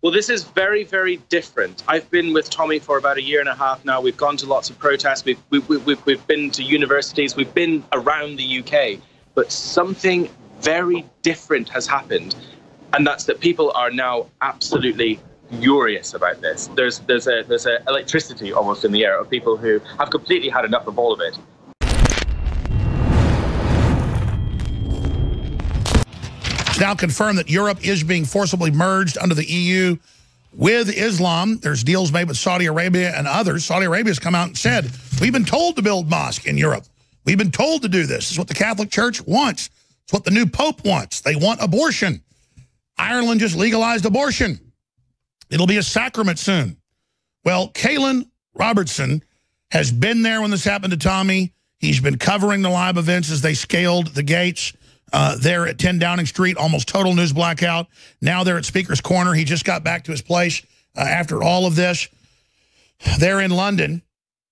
Well, this is very, very different. I've been with Tommy for about 1.5 years now. We've gone to lots of protests. We've been to universities. We've been around the UK. But something very different has happened, and that's that people are now absolutely furious about this. There's a electricity almost in the air of people who have completely had enough of all of it. It's now confirmed that Europe is being forcibly merged under the EU with Islam. There's deals made with Saudi Arabia and others. Saudi Arabia has come out and said, we've been told to build mosque in Europe. We've been told to do this. It's what the Catholic Church wants. It's what the new Pope wants. They want abortion. Ireland just legalized abortion. It'll be a sacrament soon. Well, Kalen Robertson has been there when this happened to Tommy. He's been covering the live events as they scaled the gates there at 10 Downing Street, almost total news blackout. Now they're at Speaker's Corner. He just got back to his place after all of this. They're in London.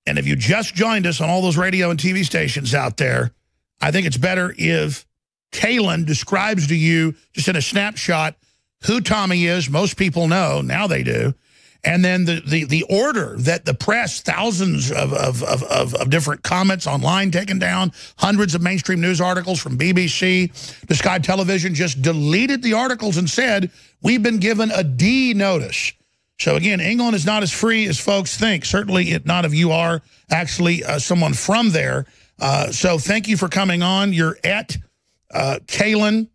And if you just joined us on all those radio and TV stations out there, I think it's better if Kalen describes to you, just in a snapshot, who Tommy is. Most people know, now they do. And then the order that the press, thousands of different comments online taken down, hundreds of mainstream news articles from BBC to Sky Television just deleted the articles and said, we've been given a D notice. So again, England is not as free as folks think. Certainly not if you are actually someone from there. So thank you for coming on. You're at Kalen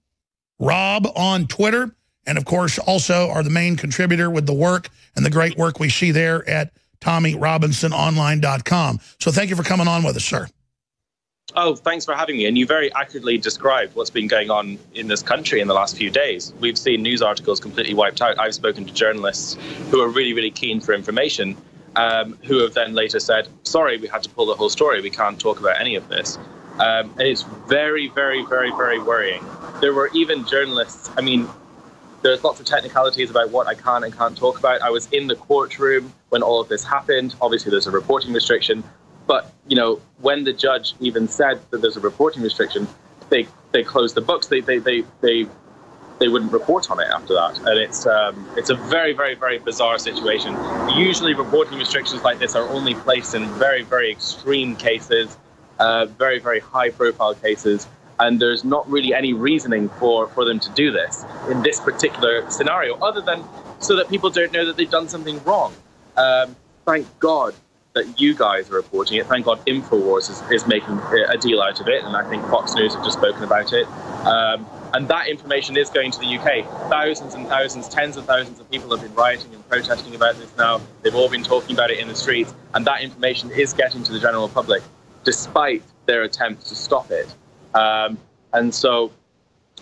Rob on Twitter. And, of course, also are the main contributor with the work and the great work we see there at TommyRobinsonOnline.com. So thank you for coming on with us, sir. Oh, thanks for having me. And you very accurately described what's been going on in this country in the last few days. We've seen news articles completely wiped out. I've spoken to journalists who are really, really keen for information, who have then later said, sorry, we had to pull the whole story. We can't talk about any of this. And it's very, very, very, very worrying. There were even journalists, I mean, there's lots of technicalities about what I can and can't talk about. I was in the courtroom when all of this happened. Obviously, there's a reporting restriction. But, you know, when the judge even said that there's a reporting restriction, they closed the books. They wouldn't report on it after that. And it's a very, very, very bizarre situation. Usually reporting restrictions like this are only placed in very, very extreme cases, very, very high-profile cases. And there's not really any reasoning for them to do this in this particular scenario, other than so that people don't know that they've done something wrong. Thank God that you guys are reporting it. Thank God InfoWars is making a deal out of it. And I think Fox News have just spoken about it. And that information is going to the UK. Thousands and thousands, tens of thousands of people have been rioting and protesting about this now. They've all been talking about it in the streets. And that information is getting to the general public, despite their attempts to stop it. And so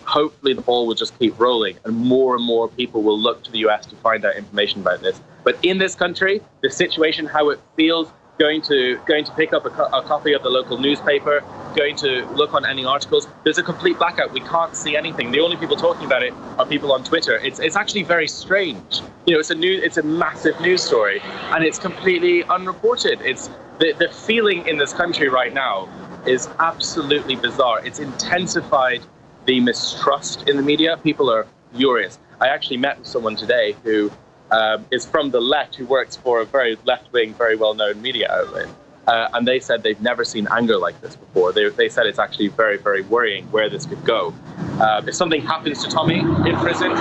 hopefully the ball will just keep rolling and more people will look to the US to find out information about this. But in this country, the situation, how it feels, going to pick up a copy of the local newspaper, going to look on any articles, there's a complete blackout. We can't see anything. The only people talking about it are people on Twitter. It's actually very strange. You know, it's a massive news story and it's completely unreported. It's the feeling in this country right now is absolutely bizarre. It's intensified the mistrust in the media. People are furious. I actually met with someone today who is from the left, who works for a very left-wing, very well-known media outlet. And they said they've never seen anger like this before. They said it's actually very, very worrying where this could go. If something happens to Tommy in prison,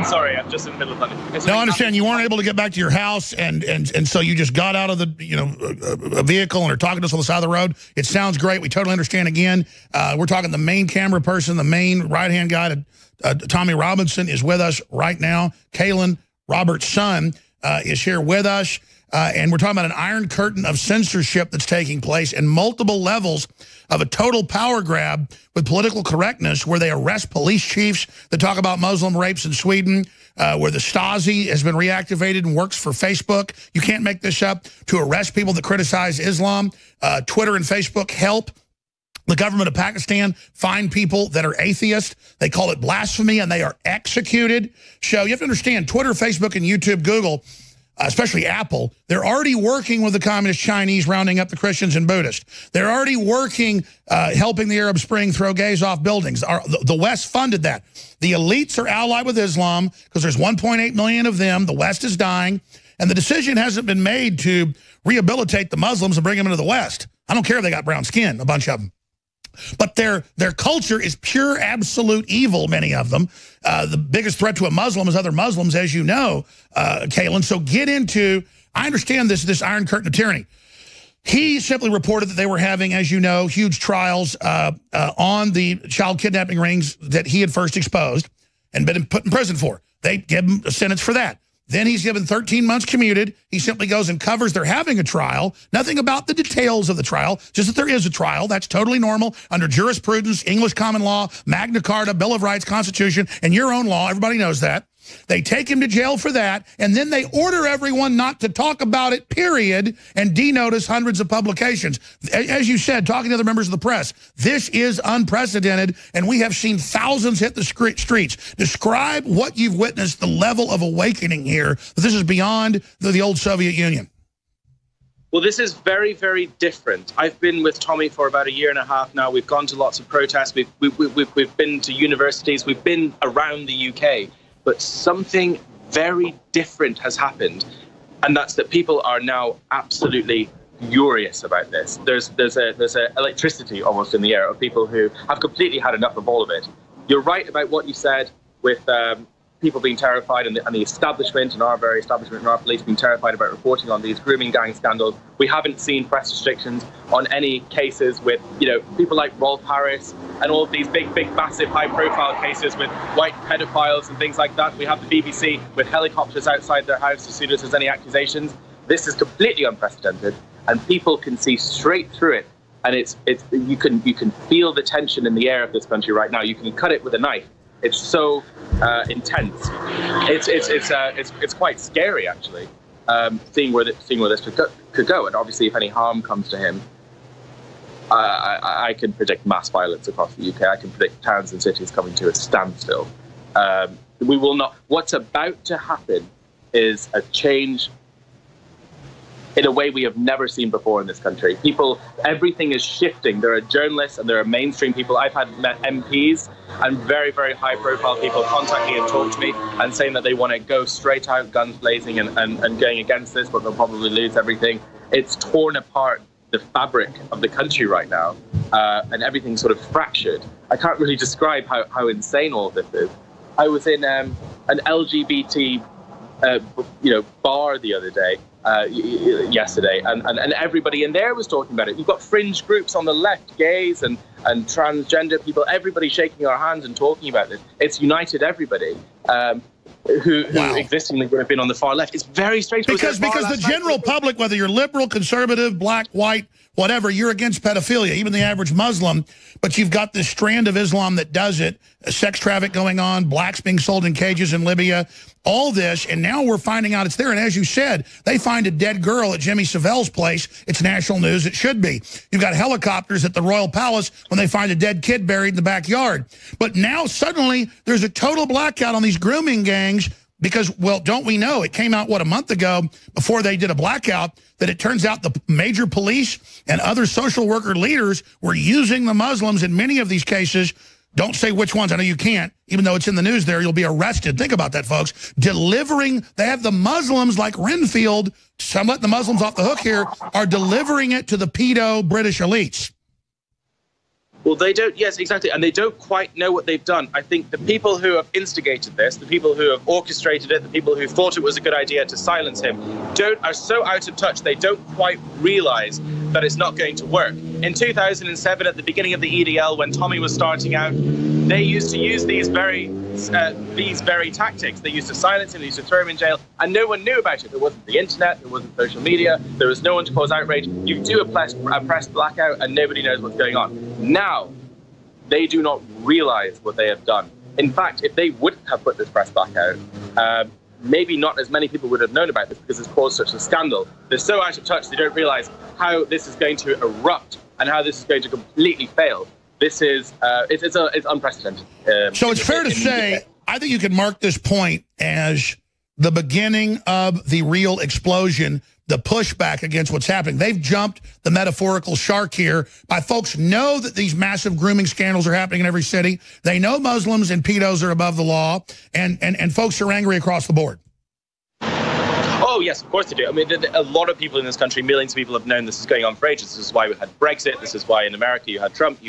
sorry, I'm just in the middle of that. No, I understand you weren't able to get back to your house, and so you just got out of the a vehicle and are talking to us on the side of the road. It sounds great. We totally understand. Again, we're talking the main camera person, the main right-hand guy to Tommy Robinson is with us right now. Kalen Robert's son is here with us. And we're talking about an iron curtain of censorship that's taking place and multiple levels of a total power grab with political correctness, where they arrest police chiefs that talk about Muslim rapes in Sweden, where the Stasi has been reactivated and works for Facebook. You can't make this up. To arrest people that criticize Islam. Twitter and Facebook help the government of Pakistan find people that are atheists. They call it blasphemy, and they are executed. So you have to understand, Twitter, Facebook, and YouTube, Google especially Apple, they're already working with the communist Chinese, rounding up the Christians and Buddhists. They're already working, helping the Arab Spring throw gays off buildings. The West funded that. The elites are allied with Islam because there's 1.8 million of them. The West is dying. And the decision hasn't been made to rehabilitate the Muslims and bring them into the West. I don't care if they got brown skin, a bunch of them. But their culture is pure, absolute evil, many of them. The biggest threat to a Muslim is other Muslims, as you know, Kaylin. So get into, I understand this Iron Curtain of tyranny. He simply reported that they were having, as you know, huge trials on the child kidnapping rings that he had first exposed and been put in prison for. They give him a sentence for that. Then he's given 13 months commuted. He simply goes and covers they're having a trial. Nothing about the details of the trial, just that there is a trial. That's totally normal under jurisprudence, English common law, Magna Carta, Bill of Rights, Constitution, and your own law. Everybody knows that. They take him to jail for that, and then they order everyone not to talk about it, period, and denotice hundreds of publications. As you said, talking to other members of the press, this is unprecedented, and we have seen thousands hit the streets. Describe what you've witnessed, the level of awakening here. This is beyond the old Soviet Union. Well, this is very, very different. I've been with Tommy for about 1.5 years now. We've gone to lots of protests. We've been to universities. We've been around the UK. But something very different has happened, and that's that people are now absolutely furious about this. There's a electricity almost in the air of people who have completely had enough of all of it. You're right about what you said with people being terrified, and the establishment, and our very establishment and our police being terrified about reporting on these grooming gang scandals. We haven't seen press restrictions on any cases with, people like Rolf Harris and all of these big, massive, high-profile cases with white pedophiles and things like that. We have the BBC with helicopters outside their house as soon as there's any accusations. This is completely unprecedented, and people can see straight through it. And you can feel the tension in the air of this country right now. You can cut it with a knife. It's so intense. It's quite scary, actually, seeing where this could go. And obviously, if any harm comes to him, I can predict mass violence across the UK. I can predict towns and cities coming to a standstill. We will not. What's about to happen is a change in a way we have never seen before in this country. Everything is shifting. There are journalists and there are mainstream people. I've had met MPs and very, very high-profile people contact me and talk to me and saying that they want to go straight out, guns blazing, and going against this, but they'll probably lose everything. It's torn apart the fabric of the country right now, and everything's sort of fractured. I can't really describe how insane all of this is. I was in an LGBT bar the other day, yesterday, and everybody in there was talking about it. You've got fringe groups on the left, gays and transgender people, everybody shaking our hands and talking about this. It's united everybody who existingly would have been on the far left. It's very strange. Because the general public, whether you're liberal, conservative, black, white, whatever, you're against pedophilia, even the average Muslim, but you've got this strand of Islam that does it, sex traffic going on, blacks being sold in cages in Libya, all this, and now we're finding out it's there. And as you said, they find a dead girl at Jimmy Savelle's place. It's national news. It should be. You've got helicopters at the Royal Palace when they find a dead kid buried in the backyard. But now suddenly there's a total blackout on these grooming gangs because, well, don't we know, it came out, a month ago before they did a blackout, that it turns out the major police and other social worker leaders were using the Muslims in many of these cases. Don't say which ones. I know you can't. Even though it's in the news there, you'll be arrested. Think about that, folks. They have the Muslims like Renfield, some let the Muslims off the hook here, are delivering it to the pedo British elites. Well, they don't, yes, exactly, and they don't quite know what they've done. I think the people who have instigated this, the people who have orchestrated it, the people who thought it was a good idea to silence him, are so out of touch, they don't quite realize that it's not going to work. In 2007, at the beginning of the EDL, when Tommy was starting out, they used to use these very tactics. They used to silence him, they used to throw him in jail, and no one knew about it. There wasn't the internet, there wasn't social media, there was no one to cause outrage. You do a press blackout and nobody knows what's going on. Now, they do not realize what they have done. In fact, if they wouldn't have put this press blackout, maybe not as many people would have known about this because it's caused such a scandal. They're so out of touch, they don't realize how this is going to erupt and how this is going to completely fail. This is it's unprecedented. So it's fair to say, I think you can mark this point as the beginning of the real explosion, the pushback against what's happening. They've jumped the metaphorical shark here by folks know that these massive grooming scandals are happening in every city. They know Muslims and pedos are above the law, and folks are angry across the board. Oh, yes, of course they do. I mean, a lot of people in this country, millions of people have known this is going on for ages. This is why we had Brexit. This is why in America you had Trump.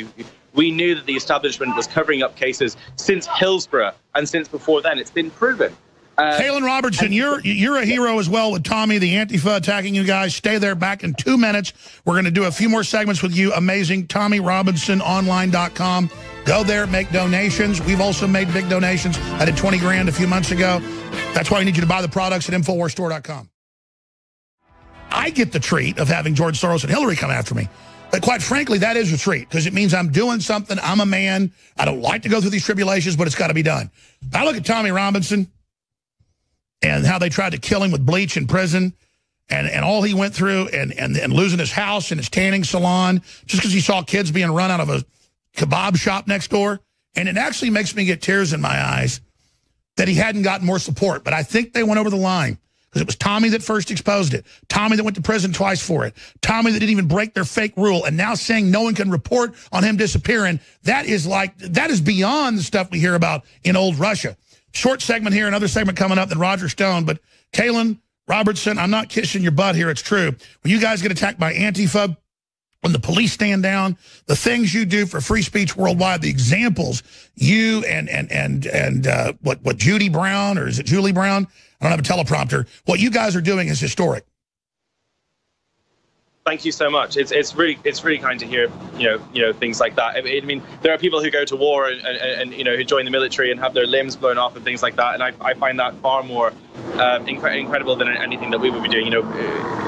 We knew that the establishment was covering up cases since Hillsborough, and since before then. It's been proven. Kaylin Robertson, you're a hero as well with Tommy, the Antifa attacking you guys. Stay there. Back in 2 minutes. We're going to do a few more segments with you. Amazing. TommyRobinsonOnline.com. Go there, make donations. We've also made big donations. I did 20 grand a few months ago. That's why I need you to buy the products at InfoWarsStore.com. I get the treat of having George Soros and Hillary come after me. But quite frankly, that is a treat because it means I'm doing something. I'm a man. I don't like to go through these tribulations, but it's got to be done. I look at Tommy Robinson and how they tried to kill him with bleach in prison and all he went through and losing his house and his tanning salon just because he saw kids being run out of a kebab shop next door. And it actually makes me get tears in my eyes that he hadn't gotten more support. But I think they went over the line because it was Tommy that first exposed it. Tommy that went to prison twice for it. Tommy that didn't even break their fake rule. And now saying no one can report on him disappearing. That is beyond the stuff we hear about in old Russia. Short segment here, another segment coming up, then Roger Stone. But Kaylin Robertson, I'm not kissing your butt here. It's true. When you guys get attacked by Antifa, when the police stand down, the things you do for free speech worldwide, the examples you and what Judy Brown, or is it Julie Brown? I don't have a teleprompter. What you guys are doing is historic. Thank you so much. It's really kind to hear things like that. I mean, there are people who go to war and who join the military and have their limbs blown off and things like that, and I find that far more incredible than anything that we would be doing,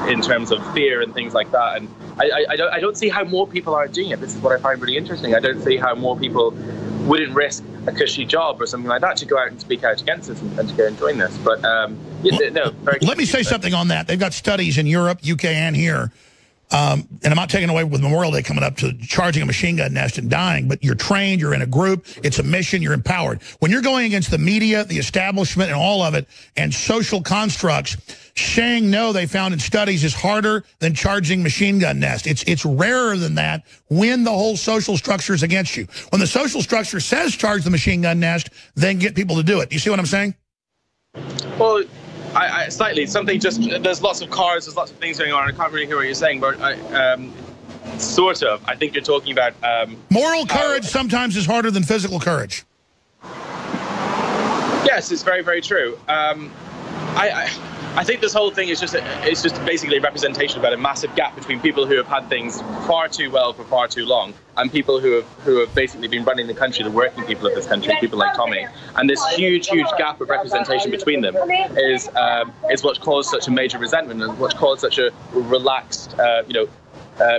in terms of fear and things like that. And I don't see how more people aren't doing it. This is what I find really interesting. I don't see how more people wouldn't risk a cushy job or something like that to go out and speak out against this and to go and join this. But let me say something on that. They've got studies in Europe, UK, and here. And I'm not taking away with Memorial Day coming up to charging a machine gun nest and dying, but you're trained, you're in a group, it's a mission, you're empowered. When you're going against the media, the establishment, and all of it, and social constructs, saying no, they found in studies, is harder than charging machine gun nest. It's rarer than that when the whole social structure is against you. When the social structure says charge the machine gun nest, then get people to do it. Do you see what I'm saying? Well, I slightly. Something just, there's lots of cars, there's lots of things going on. I can't really hear what you're saying, but sort of. I think you're talking about... moral courage sometimes is harder than physical courage. Yes, it's very, very true. I think this whole thing is just basically a representation about a massive gap between people who have had things far too well for far too long and people who have basically been running the country, the working people of this country, people like Tommy. And this huge gap of representation between them is what's caused such a major resentment and what's caused such a relaxed,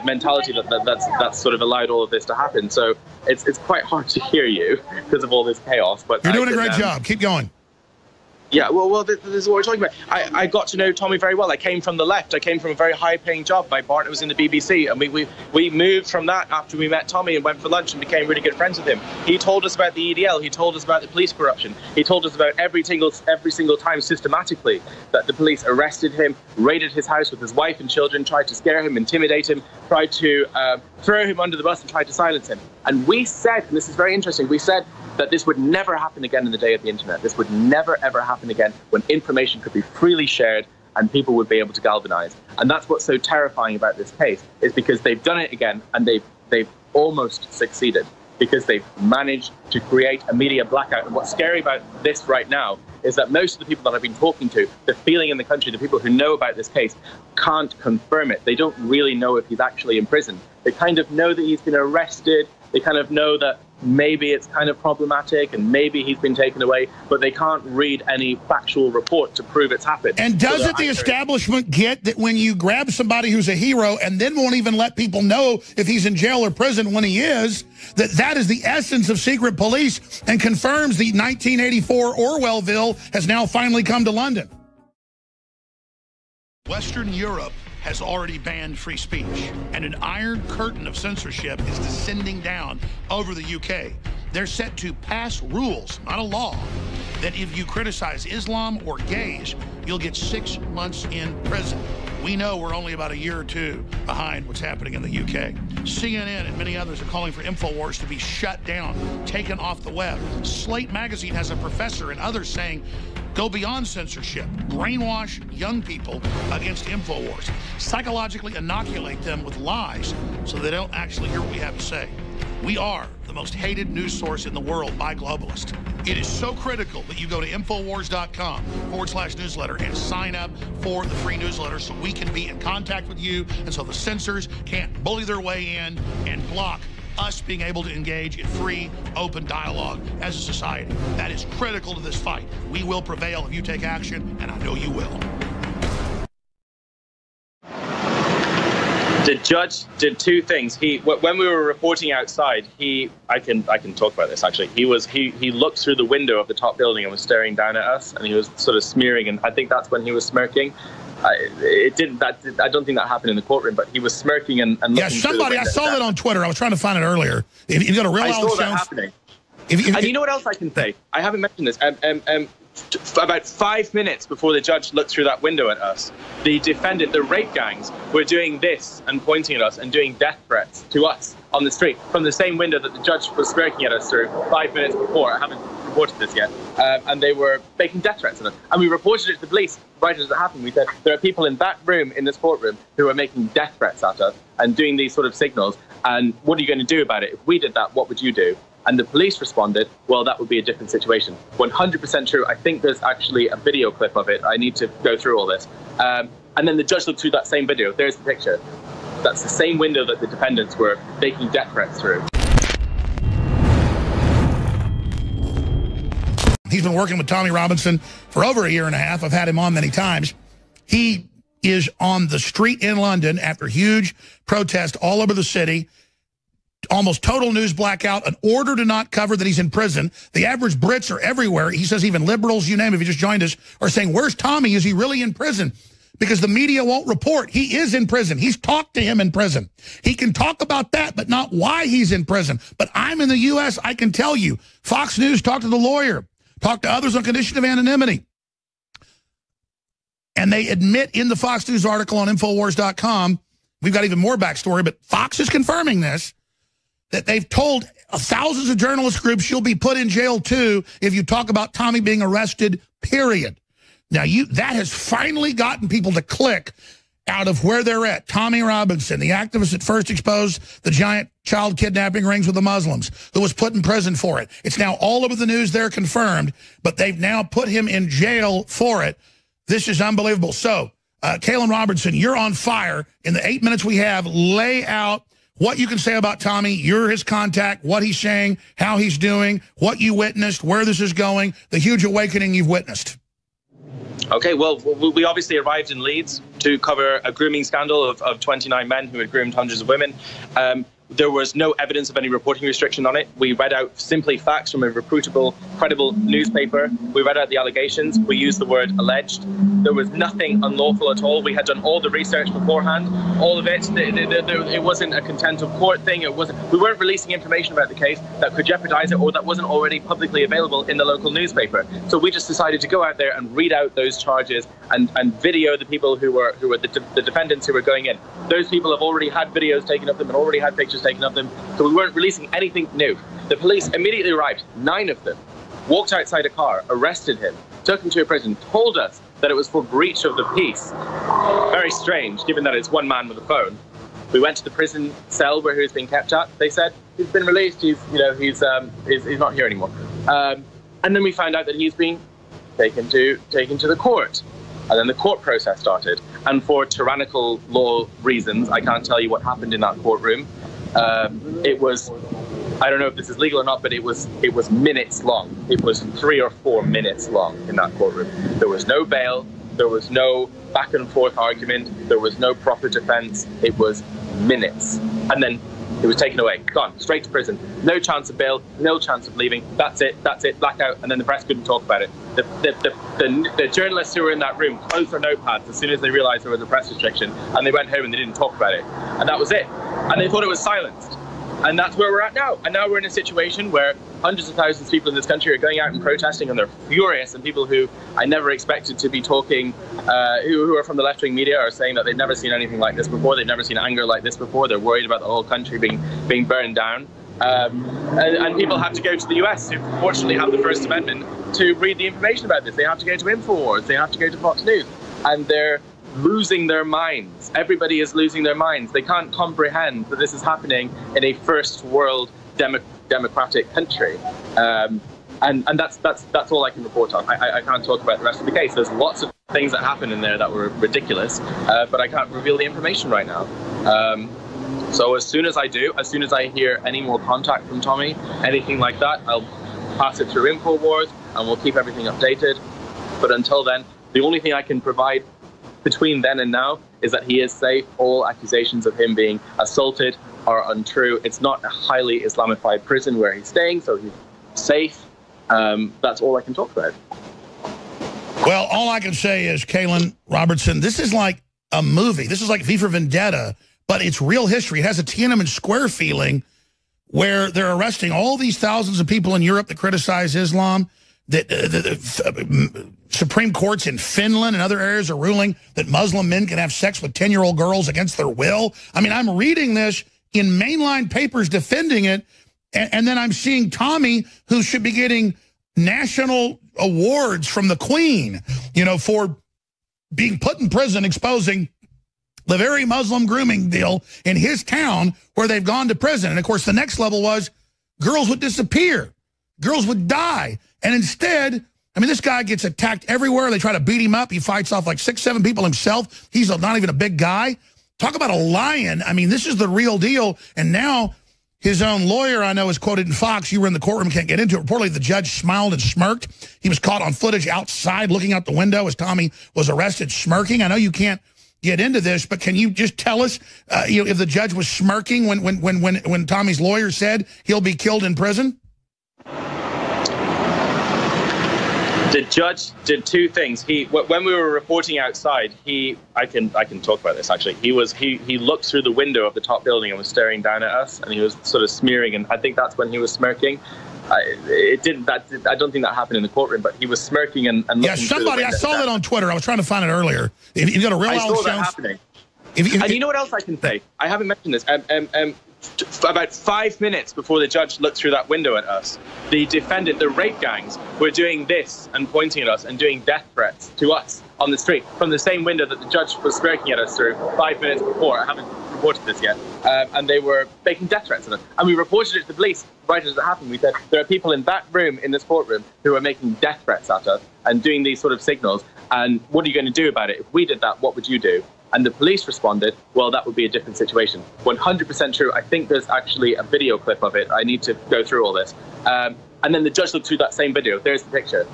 mentality that's sort of allowed all of this to happen. So it's quite hard to hear you because of all this chaos. But you're doing a great job. Keep going. Yeah, well, this is what we're talking about. I got to know Tommy very well. I came from the left. I came from a very high-paying job. My partner was in the BBC, and we moved from that after we met Tommy and went for lunch and became really good friends with him. He told us about the EDL. He told us about the police corruption. He told us about every single time systematically that the police arrested him, raided his house with his wife and children, tried to scare him, intimidate him, tried to throw him under the bus and tried to silence him. And we said, and this is very interesting, we said that this would never happen again in the day of the internet. This would never, ever happen again when information could be freely shared and people would be able to galvanize. And that's what's so terrifying about this case, is because they've done it again and they've almost succeeded, because they've managed to create a media blackout. And what's scary about this right now is that most of the people that I've been talking to, the feeling in the country, the people who know about this case, can't confirm it. They don't really know if he's actually in prison. They kind of know that he's been arrested. They kind of know that maybe it's kind of problematic and maybe he's been taken away, but they can't read any factual report to prove it's happened. And doesn't the establishment get that when you grab somebody who's a hero and then won't even let people know if he's in jail or prison when he is, that is the essence of secret police and confirms the 1984 Orwellville has now finally come to London? Western Europe has already banned free speech, and an iron curtain of censorship is descending down over the UK. They're set to pass rules, not a law, that if you criticize Islam or gays, you'll get 6 months in prison. We know we're only about a year or two behind what's happening in the UK. CNN and many others are calling for InfoWars to be shut down, taken off the web. Slate magazine has a professor and others saying, go beyond censorship, brainwash young people against InfoWars, psychologically inoculate them with lies so they don't actually hear what we have to say. We are the most hated news source in the world by globalists. It is so critical that you go to Infowars.com/newsletter and sign up for the free newsletter so we can be in contact with you and so the censors can't bully their way in and block us being able to engage in free, open dialogue as a society. That is critical to this fight. We will prevail if you take action, and I know you will. The judge did two things. When we were reporting outside, I can talk about this actually. He looked through the window of the top building and was staring down at us, and he was sort of smearing, and I think that's when he was smirking. I don't think that happened in the courtroom, but he was smirking and looking. Yeah, somebody, I saw that on Twitter. I was trying to find it earlier. If you got a real, I saw that happening. And you know what else I can say? I haven't mentioned this. About 5 minutes before the judge looked through that window at us, the defendant, the rape gangs, were doing this and pointing at us and doing death threats to us on the street from the same window that the judge was smirking at us through 5 minutes before. I haven't reported this yet. And they were making death threats at us. And we reported it to the police right as it happened. We said, there are people in that room, in this courtroom, who are making death threats at us and doing these sort of signals. And what are you going to do about it? If we did that, what would you do? And the police responded, well, that would be a different situation. 100% true. I think there's actually a video clip of it. I need to go through all this. And then the judge looked through that same video. There's the picture. That's the same window that the defendants were making death threats through. He's been working with Tommy Robinson for over a year and a half. I've had him on many times. He is on the street in London after huge protest all over the city. Almost total news blackout, an order to not cover that he's in prison. The average Brits are everywhere. He says even liberals, you name it, if you just joined us, are saying, where's Tommy? Is he really in prison? Because the media won't report. He is in prison. He's talked to him in prison. He can talk about that, but not why he's in prison. But I'm in the U.S., I can tell you. Fox News talked to the lawyer, talked to others on condition of anonymity. And they admit in the Fox News article on Infowars.com, we've got even more backstory, but Fox is confirming this, that they've told thousands of journalist groups you'll be put in jail too if you talk about Tommy being arrested, period. Now, that has finally gotten people to click out of where they're at. Tommy Robinson, the activist that first exposed the giant child kidnapping rings with the Muslims, who was put in prison for it. It's now all over the news. They're confirmed, but they've now put him in jail for it. This is unbelievable. So, Kaylin Robertson, you're on fire. In the 8 minutes we have, lay out what you can say about Tommy. You're his contact, what he's saying, how he's doing, what you witnessed, where this is going, the huge awakening you've witnessed. Okay, well, we obviously arrived in Leeds to cover a grooming scandal of 29 men who had groomed hundreds of women. There was no evidence of any reporting restriction on it. We read out simply facts from a reputable, credible newspaper. We read out the allegations. We used the word alleged. There was nothing unlawful at all. We had done all the research beforehand, all of it. It wasn't a contempt of court thing. We weren't releasing information about the case that could jeopardize it or that wasn't already publicly available in the local newspaper. So we just decided to go out there and read out those charges and video the people who were the defendants who were going in. Those people have already had videos taken of them and already had pictures taken of them, so we weren't releasing anything new. The police immediately arrived, 9 of them, walked outside a car, arrested him, took him to a prison, told us that it was for breach of the peace. Very strange, given that it's one man with a phone. We went to the prison cell where he was being kept at. They said he's been released. He's not here anymore. And then we found out that he's being taken to the court. And then the court process started. And for tyrannical law reasons, I can't tell you what happened in that courtroom. It was, I don't know if this is legal or not, but it was minutes long. It was 3 or 4 minutes long in that courtroom. There was no bail. There was no back and forth argument. There was no proper defense. It was minutes. And then it was taken away, gone, straight to prison. No chance of bail, no chance of leaving. That's it, blackout. And then the press couldn't talk about it. The journalists who were in that room closed their notepads as soon as they realized there was a press restriction, and they went home and they didn't talk about it. And that was it. And they thought it was silenced. And that's where we're at now. And now we're in a situation where hundreds of thousands of people in this country are going out and protesting, and they're furious. And people who I never expected to be talking, who are from the left-wing media, are saying that they've never seen anything like this before. They've never seen anger like this before. They're worried about the whole country being burned down. And people have to go to the US, who fortunately have the First Amendment, to read the information about this. They have to go to InfoWars. They have to go to Fox News. And they're losing their minds. Everybody is losing their minds. They can't comprehend that this is happening in a first world democratic country. And that's all I can report on. I can't talk about the rest of the case. There's lots of things that happened in there that were ridiculous, but I can't reveal the information right now. So as soon as I do, as soon as I hear any more contact from Tommy, anything like that, I'll pass it through InfoWars and we'll keep everything updated. But until then, the only thing I can provide between then and now is that he is safe. All accusations of him being assaulted are untrue. It's not a highly Islamified prison where he's staying, so he's safe. That's all I can talk about. Well, all I can say is, Kaylin Robertson, this is like a movie. This is like V for Vendetta, but it's real history. It has a Tiananmen Square feeling where they're arresting all these thousands of people in Europe that criticize Islam. That the Supreme Courts in Finland and other areas are ruling that Muslim men can have sex with 10-year-old girls against their will. I mean, I'm reading this in mainline papers defending it, and then I'm seeing Tommy, who should be getting national awards from the Queen, you know, for being put in prison, exposing the very Muslim grooming deal in his town where they've gone to prison. And, of course, the next level was girls would disappear. Girls would die. And instead, I mean, this guy gets attacked everywhere. They try to beat him up. He fights off like 6, 7 people himself. He's not even a big guy. Talk about a lion. I mean, this is the real deal. And now his own lawyer, I know, is quoted in Fox. You were in the courtroom, can't get into it. Reportedly, the judge smiled and smirked. He was caught on footage outside looking out the window as Tommy was arrested, smirking. I know you can't get into this, but can you just tell us you know, if the judge was smirking when Tommy's lawyer said he'll be killed in prison? The judge did two things. When we were reporting outside, I can talk about this actually. He looked through the window of the top building and was staring down at us, and he was sort of smearing, and I think that's when he was smirking. I don't think that happened in the courtroom, but he was smirking and looking. Yeah, somebody, I saw that on Twitter. I was trying to find it earlier. If you got a real I saw that happening. And you know what else I can say? I haven't mentioned this. About 5 minutes before the judge looked through that window at us, the defendant, the rape gangs, were doing this and pointing at us and doing death threats to us on the street from the same window that the judge was smirking at us through 5 minutes before. I haven't reported this yet. And they were making death threats at us. And we reported it to the police right as it happened. We said, there are people in that room, in this courtroom, who are making death threats at us and doing these sort of signals. And what are you going to do about it? If we did that, what would you do? And the police responded, well, that would be a different situation. 100% true. I think there's actually a video clip of it. I need to go through all this. And then the judge looked through that same video. There's the picture.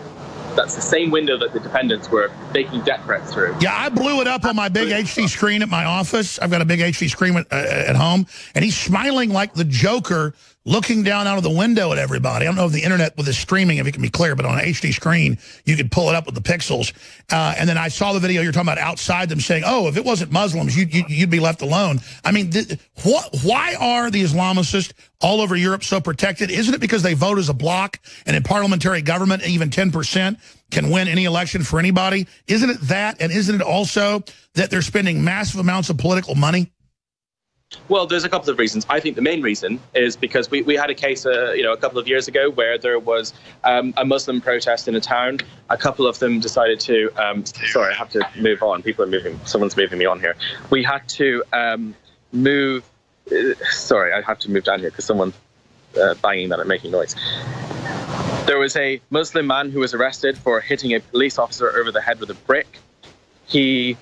That's the same window that the defendants were making death threats through. Yeah, I blew it up on my big HD screen at my office. I've got a big HD screen at home. And he's smiling like the Joker, looking down out of the window at everybody. I don't know if the internet with the streaming, if it can be clear, but on an HD screen, you could pull it up with the pixels. And then I saw the video you're talking about outside them saying, oh, if it wasn't Muslims, you'd be left alone. I mean, why are the Islamicists all over Europe so protected? Isn't it because they vote as a bloc, and in parliamentary government, even 10% can win any election for anybody? Isn't it that, and isn't it also that they're spending massive amounts of political money? Well, there's a couple of reasons. I think the main reason is because we had a case, a couple of years ago where there was a Muslim protest in a town. A couple of them decided to, sorry, I have to move on. People are moving. Someone's moving me on here. We had to move. Sorry, I have to move down here because someone's banging that and making noise. There was a Muslim man who was arrested for hitting a police officer over the head with a brick. He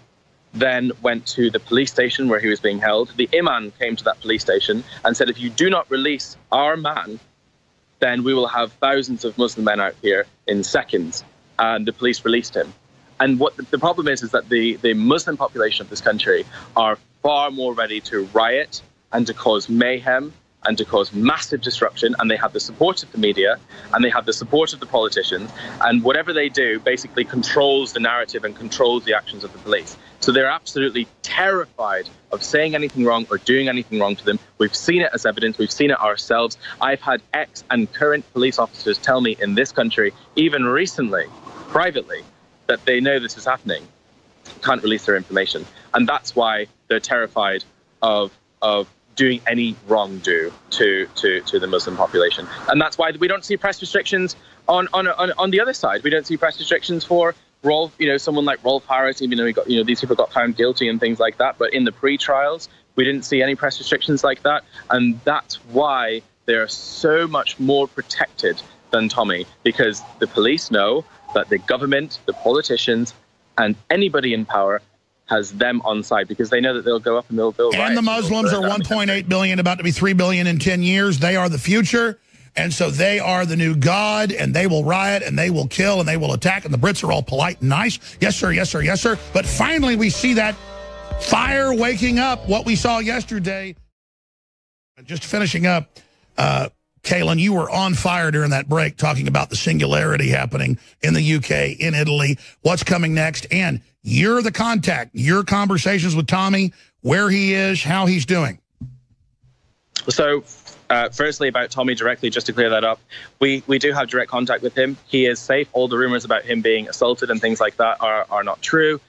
then went to the police station where he was being held. The imam came to that police station and said, if you do not release our man, then we will have thousands of Muslim men out here in seconds. And the police released him. And what the problem is that the Muslim population of this country are far more ready to riot and to cause mayhem and to cause massive disruption, and they have the support of the media, and they have the support of the politicians, and whatever they do basically controls the narrative and controls the actions of the police. So they're absolutely terrified of saying anything wrong or doing anything wrong to them. We've seen it as evidence. We've seen it ourselves. I've had ex and current police officers tell me in this country, even recently, privately, that they know this is happening, can't release their information. And that's why they're terrified of doing any wrong-do to the Muslim population. And that's why we don't see press restrictions on the other side. We don't see press restrictions for Rolf, someone like Rolf Harris, even though these people got found guilty and things like that. But in the pre-trials, we didn't see any press restrictions like that. And that's why they're so much more protected than Tommy, because the police know that the government, the politicians, and anybody in power has them on side, because they know that they'll go up and they'll riot. And the Muslims are 1.8 billion, about to be 3 billion in 10 years. They are the future. And so they are the new God, and they will riot, and they will kill, and they will attack. And the Brits are all polite and nice. Yes, sir, yes, sir, yes, sir. But finally, we see that fire waking up, what we saw yesterday. Just finishing up, Kaylin, you were on fire during that break talking about the singularity happening in the UK, in Italy, what's coming next. And you're the contact, your conversations with Tommy, where he is, how he's doing. So, firstly, about Tommy directly, just to clear that up, we do have direct contact with him. He is safe. All the rumors about him being assaulted and things like that are not true.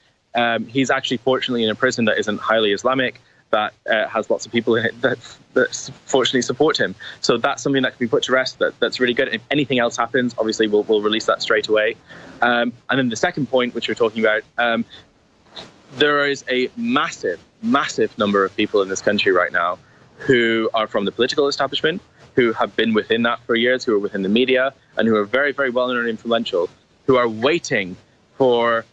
He's actually, fortunately, in a prison that isn't highly Islamic, that has lots of people in it that fortunately support him. So that's something that can be put to rest. That's really good. If anything else happens, obviously we'll release that straight away. And then the second point, which you're talking about, there is a massive number of people in this country right now who are from the political establishment, who have been within that for years, who are within the media, and who are very, very well known and influential, who are waiting to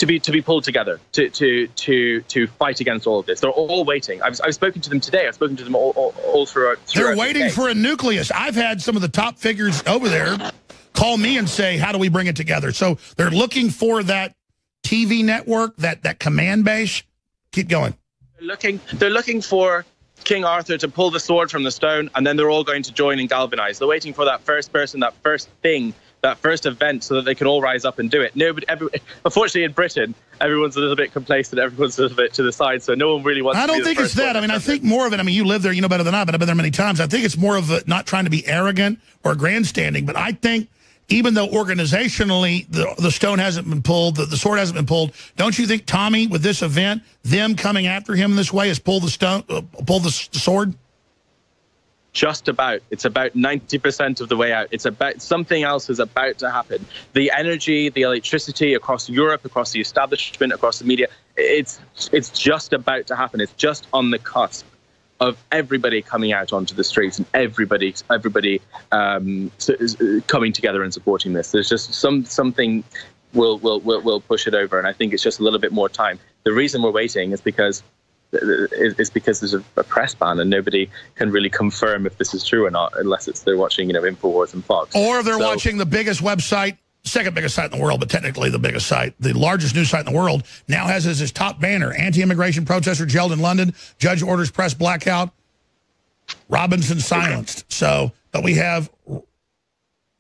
be pulled together to fight against all of this. They're all waiting. I've spoken to them today. I've spoken to them all throughout. They're waiting for a nucleus. I've had some of the top figures over there call me and say, how do we bring it together? So they're looking for that TV network, that command base. Keep going. They're looking for King Arthur to pull the sword from the stone, and then they're all going to join and galvanize. They're waiting for that first person, that first thing, that first event, so that they can all rise up and do it. Unfortunately, in Britain, everyone's a little bit complacent. Everyone's a little bit to the side, so no one really wants to be the first. I don't think it's that. I mean, I think more of it, you live there, you know better than I, but I've been there many times. I think it's more of not trying to be arrogant or grandstanding, but I think even though organizationally the stone hasn't been pulled, the sword hasn't been pulled, don't you think Tommy, with this event, them coming after him this way, has pulled the sword? Just about. It's about 90% of the way out. It's about something else is about to happen. The energy, the electricity across Europe, across the establishment, across the media, it's just about to happen. It's just on the cusp of everybody coming out onto the streets and everybody coming together and supporting this. There's just something will push it over, and I think it's just a little bit more time. The reason we're waiting is because there's a press ban, and nobody can really confirm if this is true or not unless they're watching InfoWars and Fox, or they're watching the biggest website, second biggest site in the world, but technically the biggest site, the largest news site in the world, now has as his top banner, anti-immigration protester jailed in London, judge orders press blackout, Robinson silenced. So, but we have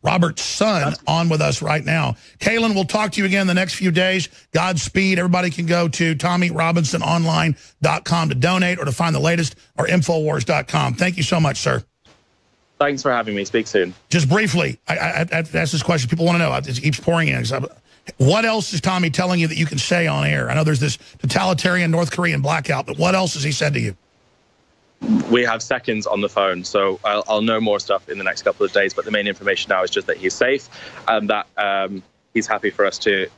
Robert's son on with us right now. Kaylin, we'll talk to you again the next few days. Godspeed. Everybody can go to TommyRobinsonOnline.com to donate or to find the latest, or Infowars.com. Thank you so much, sir. Thanks for having me. Speak soon. Just briefly, I asked this question. People want to know. It keeps pouring in. What else is Tommy telling you that you can say on air? I know there's this totalitarian North Korean blackout, but what else has he said to you? We have seconds on the phone, so I'll know more stuff in the next couple of days. But the main information now is just that he's safe and that he's happy for us to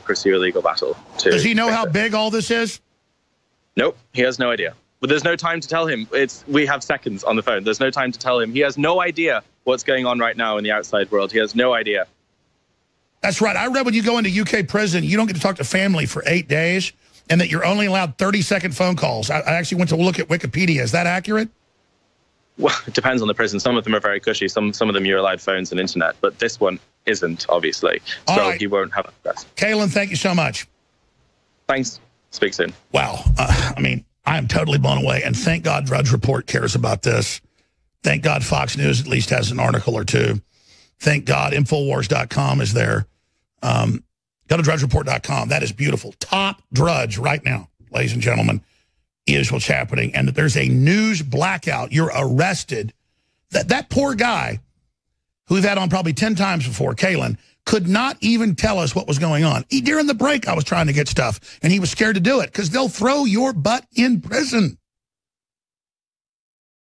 pursue a legal battle. Does he know how big all this is? Nope, he has no idea. But there's no time to tell him. We have seconds on the phone. There's no time to tell him. He has no idea what's going on right now in the outside world. He has no idea. That's right. I read when you go into UK prison, you don't get to talk to family for 8 days, and that you're only allowed 30-second phone calls. I actually went to look at Wikipedia. Is that accurate? Well, it depends on the prison. Some of them are very cushy. Some of them you're allowed phones and internet, but this one isn't, obviously. So right. He won't have access. Kaylin, thank you so much. Thanks. Speak soon. Wow. I am totally blown away. And thank God Drudge Report cares about this. Thank God Fox News at least has an article or two. Thank God Infowars.com is there. Go to drudgereport.com. That is beautiful. Top Drudge right now, ladies and gentlemen, is what's happening. And there's a news blackout. You're arrested. That poor guy who we've had on probably 10 times before, Kalen, could not even tell us what was going on. During the break, I was trying to get stuff, and he was scared to do it because they'll throw your butt in prison.